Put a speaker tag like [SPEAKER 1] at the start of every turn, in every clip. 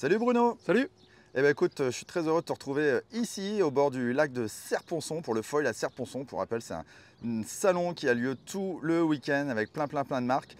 [SPEAKER 1] Salut Bruno.
[SPEAKER 2] Salut.
[SPEAKER 1] Eh ben écoute, je suis très heureux de te retrouver ici au bord du lac de Serponçon pour le foil à Serponçon. Pour rappel, c'est un salon qui a lieu tout le week-end avec plein de marques.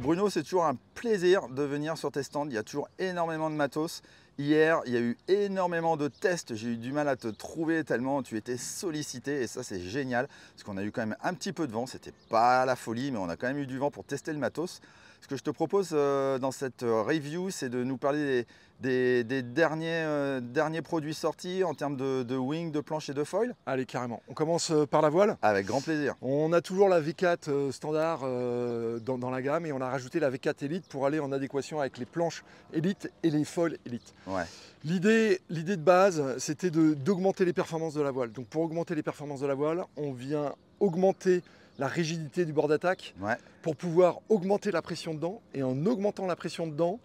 [SPEAKER 1] Bruno, c'est toujours un plaisir de venir sur tes stands. Il y a toujours énormément de matos. Hier, il y a eu énormément de tests. J'ai eu du mal à te trouver tellement tu étais sollicité et ça, c'est génial parce qu'on a eu quand même un petit peu de vent. C'était pas la folie, mais on a quand même eu du vent pour tester le matos. Ce que je te propose dans cette review, c'est de nous parler des derniers produits sortis en termes de wing, de planche et de foil.
[SPEAKER 2] Allez, carrément. On commence par la voile.
[SPEAKER 1] Avec grand plaisir.
[SPEAKER 2] On a toujours la V4 standard dans la gamme et on a rajouté la V4 Elite pour aller en adéquation avec les planches Elite et les foils Elite.
[SPEAKER 1] Ouais.
[SPEAKER 2] L'idée de base, c'était d'augmenter les performances de la voile. Donc pour augmenter les performances de la voile, on vient augmenter la rigidité du bord d'attaque pour pouvoir augmenter la pression dedans. Et en augmentant la pression dedans,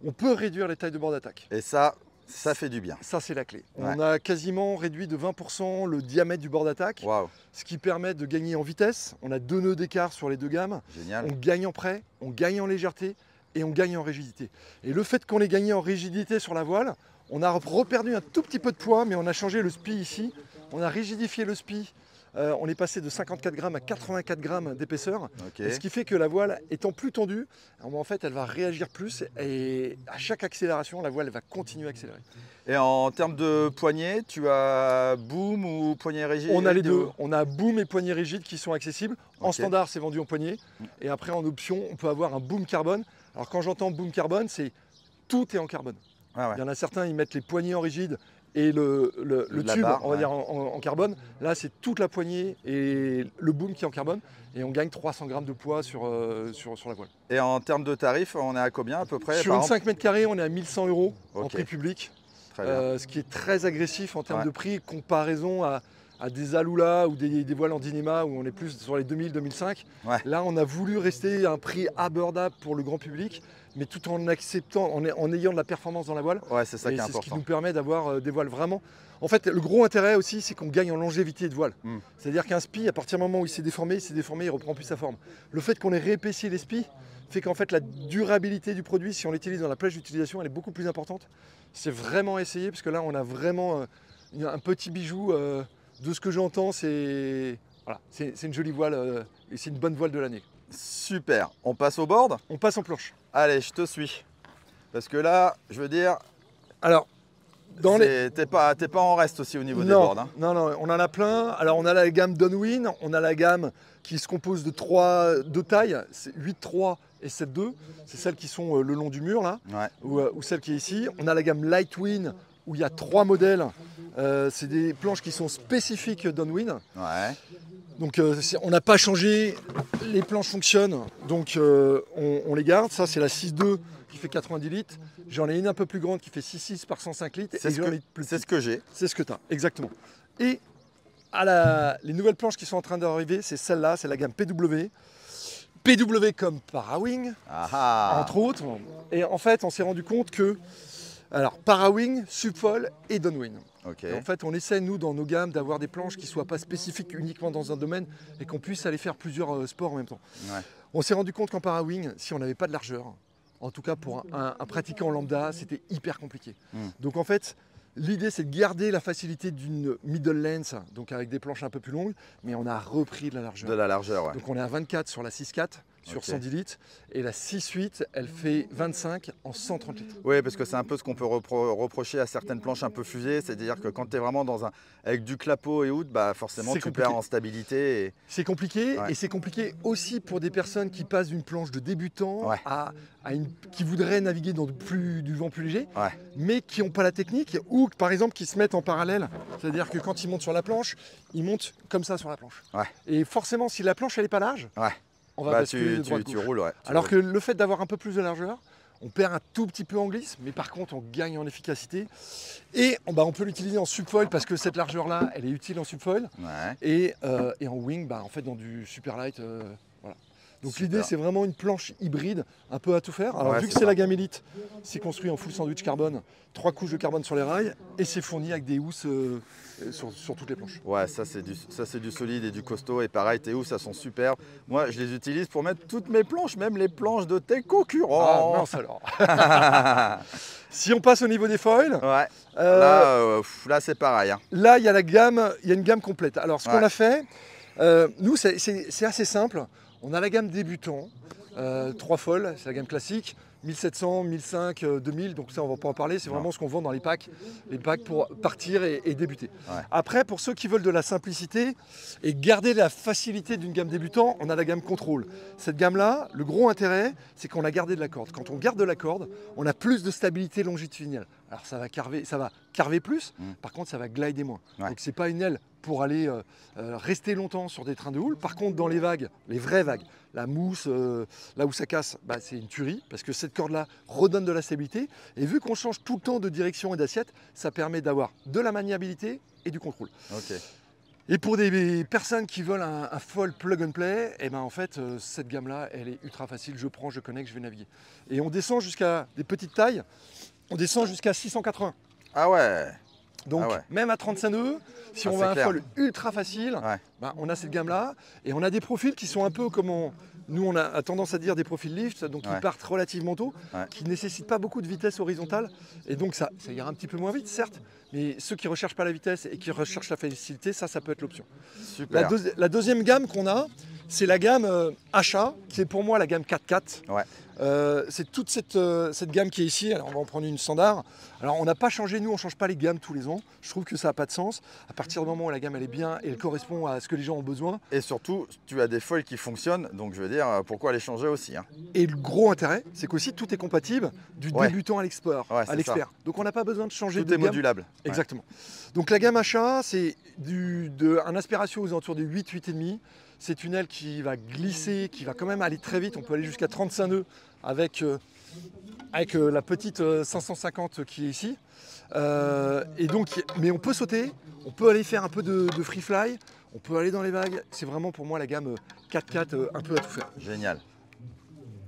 [SPEAKER 2] on peut réduire les tailles de bord d'attaque.
[SPEAKER 1] Et ça fait du bien.
[SPEAKER 2] Ça, c'est la clé. On a quasiment réduit de 20% le diamètre du bord d'attaque, ce qui permet de gagner en vitesse. On a 2 nœuds d'écart sur les deux gammes.
[SPEAKER 1] Génial.
[SPEAKER 2] On gagne en prêt, on gagne en légèreté et on gagne en rigidité. Et le fait qu'on ait gagné en rigidité sur la voile, on a reperdu un tout petit peu de poids, mais on a changé le SPI ici. On a rigidifié le SPI. On est passé de 54 grammes à 84 grammes d'épaisseur, ce qui fait que la voile étant plus tendue, en fait elle va réagir plus et à chaque accélération la voile va continuer à accélérer.
[SPEAKER 1] Et en termes de poignée, tu as boom ou poignée rigide?
[SPEAKER 2] On a les deux, on a boom et poignée rigide qui sont accessibles. En standard c'est vendu en poignée et après en option on peut avoir un boom carbone. Alors quand j'entends boom carbone, c'est tout est en carbone. Il y en a certains ils mettent les poignées en rigide et le tube, barre, on va dire en carbone. Là, c'est toute la poignée et le boom qui est en carbone. Et on gagne 300 grammes de poids sur la voile.
[SPEAKER 1] Et en termes de tarifs, on est à combien à peu près?
[SPEAKER 2] Sur une 5 mètres carrés, on est à 1100 € en prix public. Ce qui est très agressif en termes de prix, comparaison à des Alula ou des voiles en Dyneema où on est plus sur les 2000-2005. Là, on a voulu rester à un prix abordable pour le grand public, mais tout en acceptant, en ayant de la performance dans la voile.
[SPEAKER 1] C'est ça qui est important.
[SPEAKER 2] C'est ce qui nous permet d'avoir des voiles vraiment. En fait, le gros intérêt aussi, c'est qu'on gagne en longévité de voile. C'est-à-dire qu'un SPI, à partir du moment où il s'est déformé, il reprend plus sa forme. Le fait qu'on ait réépaissi les SPI fait qu'en fait, la durabilité du produit, si on l'utilise dans la plage d'utilisation, elle est beaucoup plus importante. C'est vraiment essayé, parce que là, on a vraiment un petit bijou. De ce que j'entends, c'est une jolie voile et c'est une bonne voile de l'année.
[SPEAKER 1] Super, on passe au board?
[SPEAKER 2] On passe en planche.
[SPEAKER 1] Allez, je te suis. Parce que là, je veux dire,
[SPEAKER 2] alors,
[SPEAKER 1] t'es pas en reste aussi au niveau des boards. Hein.
[SPEAKER 2] Non, on en a plein. Alors, on a la gamme Downwind, on a la gamme qui se compose de deux tailles, 8.3 et 7.2. C'est celles qui sont le long du mur, là, ou celle qui est ici. On a la gamme Lightwind, où il y a 3 modèles. C'est des planches qui sont spécifiques Downwind. Donc on n'a pas changé, les planches fonctionnent, donc on les garde. Ça c'est la 6.2 qui fait 90 litres. J'en ai une un peu plus grande qui fait 6.6 par 105 litres.
[SPEAKER 1] C'est ce que j'ai.
[SPEAKER 2] C'est ce que tu as, exactement. Et les nouvelles planches qui sont en train d'arriver, c'est celle-là, c'est la gamme PW. PW comme Parawing, entre autres. Et en fait, on s'est rendu compte que Parawing, Subfoil et Downwind. Et en fait, on essaie, nous, dans nos gammes, d'avoir des planches qui ne soient pas spécifiques uniquement dans un domaine et qu'on puisse aller faire plusieurs sports en même temps. On s'est rendu compte qu'en Parawing, si on n'avait pas de largeur, en tout cas pour un pratiquant lambda, c'était hyper compliqué. Donc en fait, l'idée, c'est de garder la facilité d'une middle length, donc avec des planches un peu plus longues, mais on a repris de la largeur.
[SPEAKER 1] De la largeur,
[SPEAKER 2] Donc on est à 24 sur la 6.4. Sur 110 litres, et la 6.8, elle fait 25 en 130 litres.
[SPEAKER 1] Oui, parce que c'est un peu ce qu'on peut reprocher à certaines planches un peu fusées, c'est-à-dire que quand tu es vraiment avec du clapot et autre, forcément tu perds en stabilité.
[SPEAKER 2] C'est compliqué, et c'est compliqué aussi pour des personnes qui passent d'une planche de débutant qui voudraient naviguer dans du vent plus léger, mais qui n'ont pas la technique, ou par exemple qui se mettent en parallèle, c'est-à-dire que quand ils montent sur la planche, ils montent comme ça sur la planche. Et forcément, si la planche elle n'est pas large, on va basculer de droite à gauche.
[SPEAKER 1] Tu roules,
[SPEAKER 2] alors que le fait d'avoir un peu plus de largeur, on perd un tout petit peu en glisse, mais par contre on gagne en efficacité. Et on peut l'utiliser en subfoil parce que cette largeur-là, elle est utile en subfoil. Et en wing, en fait dans du super light, voilà. Donc l'idée, c'est vraiment une planche hybride, un peu à tout faire. Alors vu que c'est la gamme Elite, c'est construit en full sandwich carbone, 3 couches de carbone sur les rails, et c'est fourni avec des housses sur toutes les planches.
[SPEAKER 1] Ouais, ça c'est du solide et du costaud. Et pareil, tes housses, ça sont super. Moi, je les utilise pour mettre toutes mes planches, même les planches de tes concurrents.
[SPEAKER 2] Ah mince alors. Si on passe au niveau des foils,
[SPEAKER 1] ouais. Là c'est pareil. Hein.
[SPEAKER 2] Là, il y a une gamme complète. Alors, ce qu'on a fait, nous, c'est assez simple. On a la gamme débutant, 3 foils, c'est la gamme classique, 1700, 1005, 2000, donc ça on va pas en parler, c'est vraiment ce qu'on vend dans les packs pour partir et débuter.
[SPEAKER 1] Ouais.
[SPEAKER 2] Après, pour ceux qui veulent de la simplicité et garder la facilité d'une gamme débutant, on a la gamme contrôle. Cette gamme-là, le gros intérêt, c'est qu'on a gardé de la corde. Quand on garde de la corde, on a plus de stabilité longitudinale. Alors ça va carver plus, par contre ça va glider moins.
[SPEAKER 1] Ouais.
[SPEAKER 2] Donc c'est pas une aile pour aller rester longtemps sur des trains de houle. Par contre, dans les vagues, les vraies vagues, la mousse, là où ça casse, bah, c'est une tuerie parce que cette corde-là redonne de la stabilité. Et vu qu'on change tout le temps de direction et d'assiette, ça permet d'avoir de la maniabilité et du contrôle.
[SPEAKER 1] Okay.
[SPEAKER 2] Et pour des personnes qui veulent un foil plug and play, et ben en fait, cette gamme-là, elle est ultra facile. Je prends, je connecte, je vais naviguer. Et on descend jusqu'à des petites tailles. On descend jusqu'à 680.
[SPEAKER 1] Ah ouais.
[SPEAKER 2] Donc même à 35 nœuds, si on veut un foil ultra facile, ben, on a cette gamme-là. Et on a des profils qui sont un peu comme nous on a tendance à dire des profils lift, donc qui partent relativement tôt, qui ne nécessitent pas beaucoup de vitesse horizontale. Et donc ça ira un petit peu moins vite, certes. Mais ceux qui ne recherchent pas la vitesse et qui recherchent la facilité, ça peut être l'option. La deuxième gamme qu'on a, c'est la gamme Achat, qui est pour moi la gamme 4x4.
[SPEAKER 1] Ouais.
[SPEAKER 2] C'est toute cette gamme qui est ici. Alors on va en prendre une standard. Alors on n'a pas changé, nous on ne change pas les gammes tous les ans. Je trouve que ça n'a pas de sens. À partir du moment où la gamme elle est bien et elle correspond à ce que les gens ont besoin.
[SPEAKER 1] Et surtout, tu as des foils qui fonctionnent, donc je veux dire, pourquoi les changer aussi hein.
[SPEAKER 2] Et le gros intérêt, c'est qu'aussi tout est compatible du débutant à l'expert. Donc on n'a pas besoin de changer de gamme.
[SPEAKER 1] Tout est modulable.
[SPEAKER 2] Exactement. Donc la gamme Achat, c'est un aspiration aux alentours de 8, 8,5. C'est une aile qui va glisser, qui va quand même aller très vite. On peut aller jusqu'à 35 nœuds avec la petite 550 qui est ici. Mais on peut sauter, on peut aller faire un peu de free fly, on peut aller dans les vagues. C'est vraiment pour moi la gamme 4x4 un peu à tout faire.
[SPEAKER 1] Génial.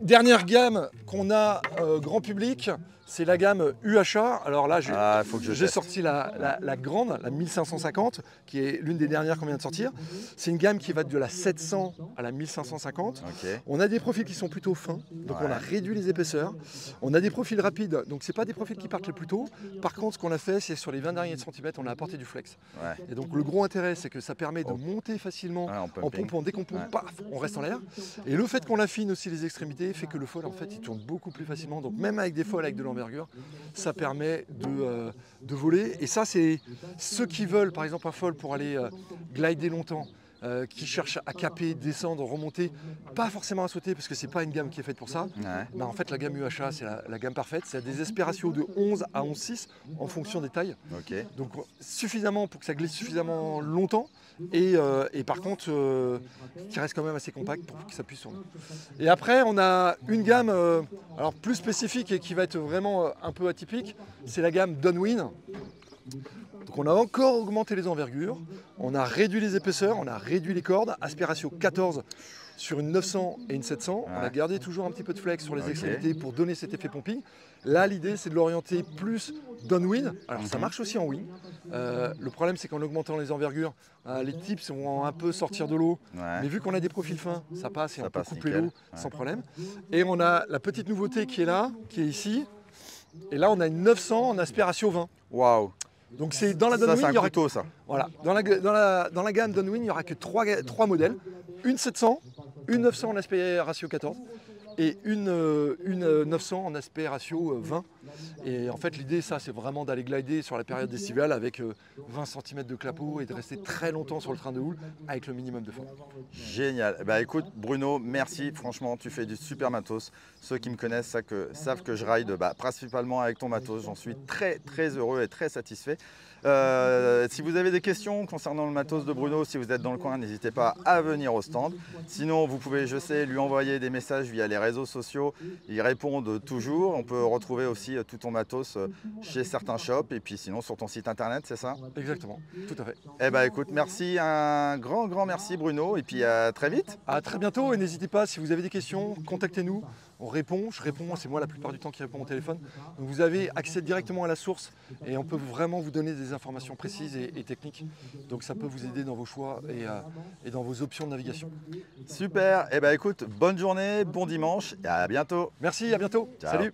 [SPEAKER 2] Dernière gamme qu'on a grand public, c'est la gamme UHA. Alors là, j'ai sorti la grande, la 1550, qui est l'une des dernières qu'on vient de sortir. C'est une gamme qui va de la 700 à la 1550.
[SPEAKER 1] Okay.
[SPEAKER 2] On a des profils qui sont plutôt fins, donc on a réduit les épaisseurs. On a des profils rapides, donc ce n'est pas des profils qui partent le plus tôt. Par contre, ce qu'on a fait, c'est sur les 20 derniers centimètres, on a apporté du flex. Ouais. Et donc le gros intérêt, c'est que ça permet de monter facilement en pompant. Dès qu'on pompe, paf, on reste en l'air. Et le fait qu'on affine aussi les extrémités fait que le foil, en fait, il tourne beaucoup plus facilement. Donc même avec des foils avec de l'envergure, ça permet de voler. Et ça, c'est ceux qui veulent, par exemple, un foil pour aller glider longtemps, qui cherchent à caper, descendre, remonter, pas forcément à sauter, parce que c'est pas une gamme qui est faite pour ça. Mais en fait, la gamme UHA, c'est la gamme parfaite. C'est des aspirations de 11 à 11,6 en fonction des tailles.
[SPEAKER 1] Okay.
[SPEAKER 2] Donc suffisamment pour que ça glisse suffisamment longtemps. Et par contre, qui reste quand même assez compact pour que ça puisse tourner. Et après, on a une gamme alors plus spécifique et qui va être vraiment un peu atypique, c'est la gamme Downwind. Donc on a encore augmenté les envergures, on a réduit les épaisseurs, on a réduit les cordes, aspiration 14 sur une 900 et une 700. On a gardé toujours un petit peu de flex sur les extrémités pour donner cet effet pumping. Là, l'idée, c'est de l'orienter plus downwind. Alors, ça marche aussi en wing. Le problème, c'est qu'en augmentant les envergures, les tips vont un peu sortir de l'eau. Mais vu qu'on a des profils fins, ça passe et on peut couper l'eau sans problème. Et on a la petite nouveauté qui est là, qui est ici. Et là, on a une 900 en aspiration 20.
[SPEAKER 1] Waouh!
[SPEAKER 2] Donc c'est dans la Downwind,
[SPEAKER 1] il y aura couteau, ça.
[SPEAKER 2] Voilà, dans la gamme Downwind, il n'y aura que 3 modèles, une 700, une 900 en aspect ratio 14 et une 900 en aspect ratio 20. Et en fait, l'idée, ça, c'est vraiment d'aller glider sur la période estivale avec 20 cm de clapot et de rester très longtemps sur le train de houle avec le minimum de forme.
[SPEAKER 1] Génial. Bah écoute, Bruno, merci. Franchement, tu fais du super matos. Ceux qui me connaissent savent que je ride principalement avec ton matos. J'en suis très, très heureux et très satisfait. Si vous avez des questions concernant le matos de Bruno, si vous êtes dans le coin, n'hésitez pas à venir au stand. Sinon, vous pouvez, je sais, lui envoyer des messages via les réseaux réseaux sociaux, ils répondent toujours. On peut retrouver aussi tout ton matos chez certains shops et puis sinon sur ton site internet, c'est ça?
[SPEAKER 2] Exactement, tout à fait.
[SPEAKER 1] Eh ben écoute, merci, un grand merci Bruno et puis à très vite.
[SPEAKER 2] À très bientôt et n'hésitez pas, si vous avez des questions, contactez-nous. On répond, je réponds, c'est moi la plupart du temps qui réponds au téléphone. Donc vous avez accès directement à la source et on peut vraiment vous donner des informations précises et techniques. Donc ça peut vous aider dans vos choix et dans vos options de navigation.
[SPEAKER 1] Super, eh ben écoute, bonne journée, bon dimanche et à bientôt.
[SPEAKER 2] Merci, à bientôt.
[SPEAKER 1] Ciao.
[SPEAKER 2] Salut.